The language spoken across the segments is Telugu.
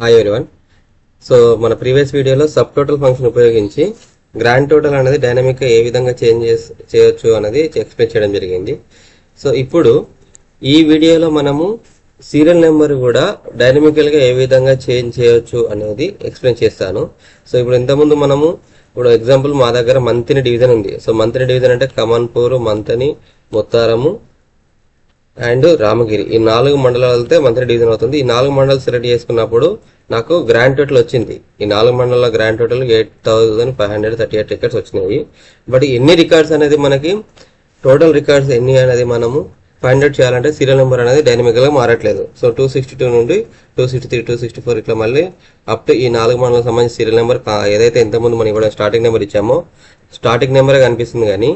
Hi everyone. సో మన ప్రీవియస్ వీడియోలో సబ్ టోటల్ ఫంక్షన్ ఉపయోగించి గ్రాండ్ టోటల్ అనేది డైనమిక్ గా ఏ విధంగా చేయొచ్చు అనేది ఎక్స్ప్లెయిన్ చేయడం జరిగింది. సో ఇప్పుడు ఈ వీడియోలో మనము సీరియల్ నెంబర్ కూడా డైనమికల్ గా ఏ విధంగా చేంజ్ చేయొచ్చు అనేది ఎక్స్ప్లెయిన్ చేస్తాను. సో ఇప్పుడు ఇంతకుముందు మనము ఇప్పుడు ఎగ్జాంపుల్ మా దగ్గర మంత్ని డివిజన్ ఉంది. సో మంత్ని డివిజన్ అంటే కమన్పూర్, మంతని, ముత్తారము అండ్ రామగిరి, ఈ 4 మండలాలతో మంత్రి డివిజన్ అవుతుంది. ఈ 4 మండలాలు సెలెక్ట్ చేసుకున్నప్పుడు నాకు గ్రాండ్ టోటల్ వచ్చింది. ఈ 4 మండలాల గ్రాండ్ టోటల్ 8538 రికార్డ్స్ వచ్చినాయి. బట్ ఎన్ని రికార్డ్స్ అనేది మనకి టోటల్ రికార్డ్స్ ఎన్ని అనేది మనము ఫైండ్ అవుట్ చేయాలంటే సీరియల్ నెంబర్ అనేది డైనమికల్ గా మారట్లేదు. సో 262 నుండి 263, 264 ఇట్లా మళ్ళీ అప్ టు ఈ 4 మండలాలకు సంబంధించిన సీరియల్ నెంబర్ ఏదైతే ఇంతకుముందు మనం కూడా స్టార్టింగ్ నెంబర్ ఇచ్చామో స్టార్టింగ్ నెంబర్ కనిపిస్తుంది, కానీ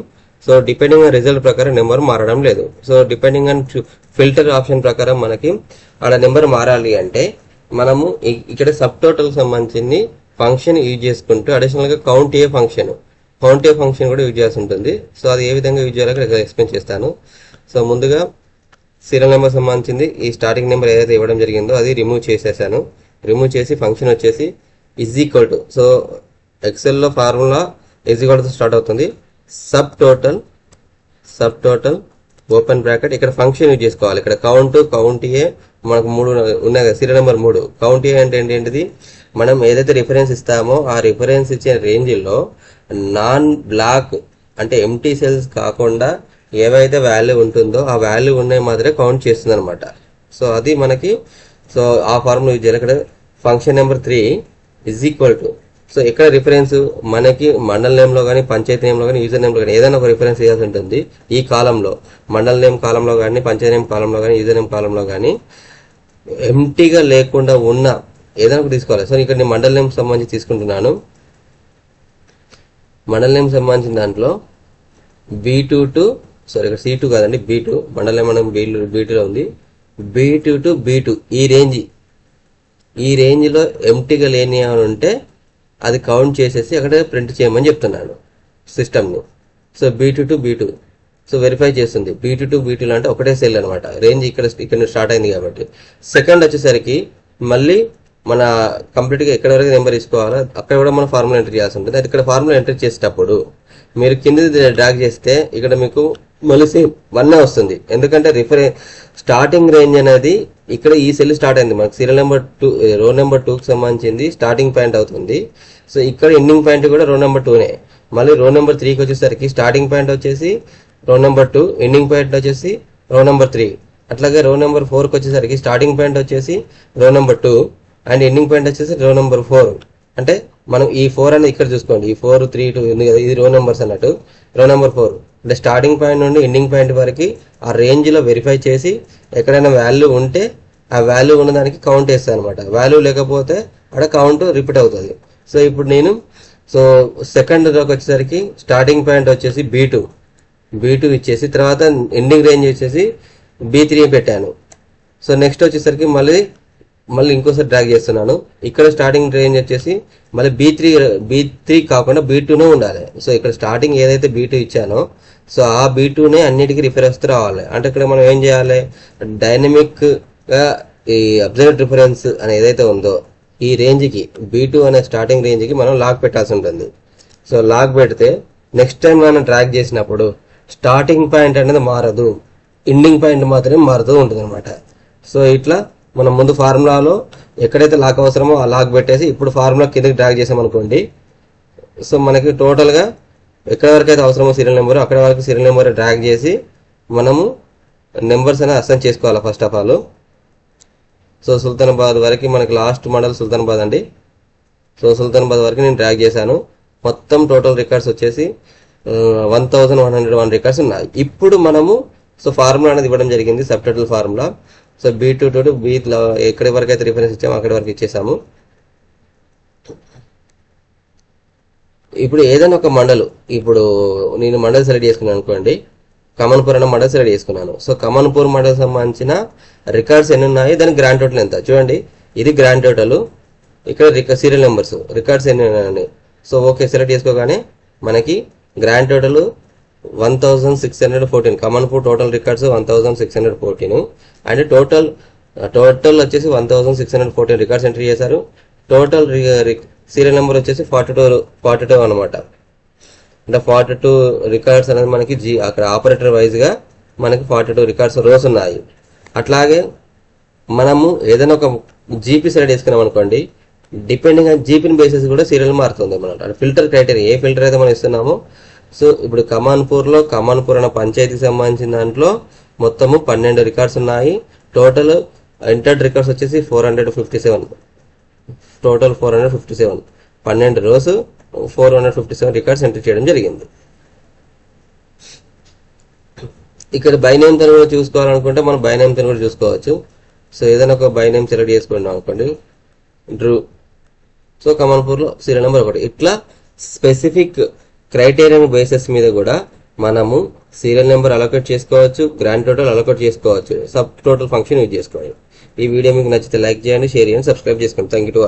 సో డిపెండింగ్ ఆన్ రిజల్ట్ ప్రకారం నెంబర్ మారడం లేదు. So depending on filter option ప్రకారం మనకి ఆడ నెంబర్ మారాలి అంటే మనము ఇక్కడ సబ్ టోటల్ సంబంధించి ఫంక్షన్ యూజ్ చేసుకుంటూ అడిషనల్ గా కౌంట్ ఏ ఫంక్షన్ కూడా యూజ్ చేయాల్సి ఉంటుంది. సో అది ఏ విధంగా యూజ్ చేయాలో ఇక్కడ ఎక్స్ప్లెయిన్ చేస్తాను. సో ముందుగా సీరియల్ నెంబర్ సంబంధించింది ఈ స్టార్టింగ్ నెంబర్ ఏదైతే ఇవ్వడం జరిగిందో అది రిమూవ్ చేసేసాను. రిమూవ్ చేసి ఫంక్షన్ వచ్చేసి is equal to, so excel లో ఫార్ములా ఈజ్ ఈక్వల్ తో స్టార్ట్ అవుతుంది. సబ్ టోటల్ ఓపెన్ బ్రాకెట్, ఇక్కడ ఫంక్షన్ యూజ్ చేసుకోవాలి. ఇక్కడ కౌంట్ ఏ మనకు 3 ఉన్నాయి కదా, సీరియల్ నెంబర్ 3. కౌంట్ ఏ అంటే ఏంటిది, మనం ఏదైతే రిఫరెన్స్ ఇస్తామో ఆ రిఫరెన్స్ ఇచ్చే రేంజ్ లో నాన్ బ్లాక్ అంటే ఎంటీ సెల్స్ కాకుండా ఏవైతే వాల్యూ ఉంటుందో ఆ వాల్యూ ఉన్నాయి మాత్రమే కౌంట్ చేస్తుంది అనమాట. సో అది మనకి సో ఆ ఫార్ములా యూజ్ చేయాలి. ఇక్కడ function number 3 is equal to, so ఇక్కడ రిఫరెన్స్ మనకి మండల్ నేమ్ లో కానీ పంచాయతీ నేమ్ లో కానీ యూజర్ నేమ్ లో కానీ ఏదైనా ఒక రిఫరెన్స్ ఇవ్వాల్సి ఉంటుంది. ఈ కాలంలో మండల్ నేమ్ కాలంలో కానీ పంచాయతీ నేమ్ కాలంలో కానీ యూజర్ నేమ్ కాలంలో కానీ ఎంటీగా లేకుండా ఉన్న ఏదైనా ఒక తీసుకోవాలి. సో ఇక్కడ నేను మండల్ నేమ్ సంబంధించి తీసుకుంటున్నాను. మండల్ నేమ్ సంబంధించిన దాంట్లో B2 టు, సారీ ఇక్కడ C2 కాదండి, B2 మండల్ నేమ్ మనం B2 లో ఉంది. B2 టు B2 ఈ రేంజ్ లో ఎంటీగా లేని అని ఉంటే అది కౌంట్ చేసేసి అక్కడ ప్రింట్ చేయమని చెప్తున్నాను సిస్టమ్ని. So B2 to B2 so verify చేస్తుంది. B2 టు B2 అంటే ఒకటే సెల్ అనమాట, రేంజ్ ఇక్కడ స్టార్ట్ అయింది కాబట్టి. సెకండ్ వచ్చేసరికి మళ్ళీ మన కంప్లీట్ గా ఎక్కడ వరకు నెంబర్ తీసుకోవాలో అక్కడ కూడా మనం ఫార్ములా ఎంటర్ చేయాల్సి ఉంటుంది. అది ఇక్కడ ఫార్ములా ఎంటర్ చేసేటప్పుడు మీరు కింద డ్రాగ్ చేస్తే ఇక్కడ మీకు మళ్ళీ సేమ్ 1 వస్తుంది. ఎందుకంటే స్టార్టింగ్ రేంజ్ అనేది ఇక్కడ ఈ సెల్ స్టార్ట్ అయింది మనకు సీరియల్ నెంబర్ 2 రో నెంబర్ 2 కి సంబంధించింది స్టార్టింగ్ పాయింట్ అవుతుంది. సో ఇక్కడ ఎండింగ్ పాయింట్ కూడా రో నెంబర్ 2నే. మళ్ళీ రో నెంబర్ 3కి వచ్చేసరికి స్టార్టింగ్ పాయింట్ వచ్చేసి రో నెంబర్ 2, ఎండింగ్ పాయింట్ వచ్చేసి రో నెంబర్ 3. అట్లాగే రో నెంబర్ 4కి వచ్చేసరికి స్టార్టింగ్ పాయింట్ వచ్చేసి రో నెంబర్ 2 అండ్ ఎండింగ్ పాయింట్ వచ్చేసి రో నెంబర్ 4. అంటే మనం ఈ 4 అనేది ఇక్కడ చూసుకోండి, ఈ 4, 3, 2 ఉంది కదా, ఇది రో నెంబర్స్ అన్నట్టు. రో నెంబర్ 4 అంటే స్టార్టింగ్ పాయింట్ నుండి ఎండింగ్ పాయింట్ వరకు ఆ రేంజ్ లో వెరిఫై చేసి ఎక్కడైనా వాల్యూ ఉంటే ఆ వాల్యూ ఉన్న దానికి కౌంట్ వేస్తాను అనమాట. వాల్యూ లేకపోతే అక్కడ కౌంట్ రిపీట్ అవుతుంది. సో ఇప్పుడు నేను సెకండ్ రోకి వచ్చేసరికి స్టార్టింగ్ పాయింట్ వచ్చేసి B2 ఇచ్చేసి తర్వాత ఎండింగ్ రేంజ్ వచ్చేసి B3 పెట్టాను. సో నెక్స్ట్ వచ్చేసరికి మళ్ళీ ఇంకోసారి డ్రాగ్ చేస్తున్నాను. ఇక్కడ స్టార్టింగ్ రేంజ్ వచ్చేసి మళ్ళీ B3 కాకుండా B2నే ఉండాలి. సో ఇక్కడ స్టార్టింగ్ ఏదైతే B2 ఇచ్చానో సో ఆ B2నే అన్నిటికీ రిఫరెన్స్ రావాలి. అంటే ఇక్కడ మనం ఏం చేయాలి, డైనమిక్ గా ఈ అబ్జర్వ్ రిఫరెన్స్ అని ఏదైతే ఉందో ఈ రేంజ్ కి B2 అనే స్టార్టింగ్ రేంజ్ కి మనం లాక్ పెట్టాల్సి ఉంటుంది. సో లాక్ పెడితే నెక్స్ట్ టైం మనం ట్రాక్ చేసినప్పుడు స్టార్టింగ్ పాయింట్ అనేది మారదు, ఎండింగ్ పాయింట్ మాత్రమే మారుతూ ఉంటుంది అనమాట. సో ఇట్లా మనం ముందు ఫార్ములాలో ఎక్కడైతే లాక్ అవసరమో ఆ లాక్ పెట్టేసి ఇప్పుడు ఫార్ములా కిందకి డ్రాగ్ చేసామనుకోండి. సో మనకి టోటల్ గా ఎక్కడ వరకు అయితే అవసరమో సీరియల్ నెంబర్ అక్కడ వరకు సీరియల్ నెంబర్ డ్రాగ్ చేసి మనము నెంబర్స్ అనేది అసైన్ చేసుకోవాలి first of all. So Sultanabad వరకు మనకి లాస్ట్ మోడల్ సుల్తానాబాద్ అండి. సో సుల్తానాబాద్ వరకు నేను డ్రాగ్ చేశాను. మొత్తం టోటల్ రికార్డ్స్ వచ్చేసి 1101 రికార్డ్స్ ఉన్నాయి. ఇప్పుడు మనము ఫార్ములా అనేది ఇవ్వడం జరిగింది, sub total formula. So B2 to B ఎక్కడి వరకు అయితే రిఫరెన్స్ ఇచ్చామో అక్కడి వరకు ఇచ్చేసాము. ఇప్పుడు ఏదైనా ఒక మండలు, ఇప్పుడు నేను మండల్ సెలెక్ట్ చేసుకున్నాను అనుకోండి, కమన్పూర్ అన్న మండల్ సెలెక్ట్ చేసుకున్నాను. సో కమన్పూర్ మండల్ సంబంధించిన రికార్డ్స్ ఎన్ని ఉన్నాయి, దానికి గ్రాండ్ టోటల్ ఎంత చూడండి. ఇది గ్రాండ్ టోటల్, ఇక్కడ సీరియల్ నెంబర్స్ రికార్డ్స్ ఎన్ని ఉన్నాయి. సో ఓకే సెలెక్ట్ చేసుకోగానే మనకి grand total 1614, Kamanpur total records 1614 and total total వచ్చేసి 1614 రికార్డ్స్ ఎంట్రీ చేశారు. టోటల్ సీరియల్ నెంబర్ వచ్చేసి 42 అనమాట. అంటే 42 రికార్డ్స్ అనేది మనకి అక్కడ ఆపరేటర్ వైజ్ గా మనకి 42 రికార్డ్స్ రోస్ ఉన్నాయి. అట్లాగే మనము ఏదైనా ఒక జీపీ సెలెక్ట్ చేసుకున్నాం అనుకోండి, డిపెండింగ్ ఆన్ జీపీని బేసిస్ కూడా సీరియల్ మారుతుంది అనమాట. ఫిల్టర్ క్రైటీరియా ఏ ఫిల్టర్ అయితే మనం ఇస్తున్నామో, సో ఇప్పుడు కమాన్పూర్ అనే పంచాయతీకి సంబంధించిన దాంట్లో మొత్తము 12 రికార్డ్స్ ఉన్నాయి. టోటల్ ఎంటర్డ్ రికార్డ్స్ వచ్చేసి 457. టోటల్ 457, 12 రోస్ 457 రికార్డ్స్ ఎంటర్ చేయడం జరిగింది. ఇక్కడ బై నేమ్ తో కూడా చూసుకోవాలనుకుంటే మనం బై నేమ్ తో కూడా చూసుకోవచ్చు. సో ఏదైనా ఒక బై నేమ్ సెలెక్ట్ చేసుకున్నాం అనుకోండి, డ్రూ. సో కమాన్పూర్ లో సీరియల్ నెంబర్ 1. ఇట్లా స్పెసిఫిక్ క్రైటీరియన్ బేసిస్ మీద కూడా మనము సీరియల్ నెంబర్ అలొకేట్ చేసుకోవచ్చు, గ్రాండ్ టోటల్ అలొకేట్ చేసుకోవచ్చు, సబ్ టోటల్ ఫంక్షన్ యూజ్ చేసుకోవాలి. ఈ వీడియో మీకు నచ్చితే లైక్ చేయండి, షేర్ చేయండి, సబ్స్క్రైబ్ చేసుకోండి. Thank you.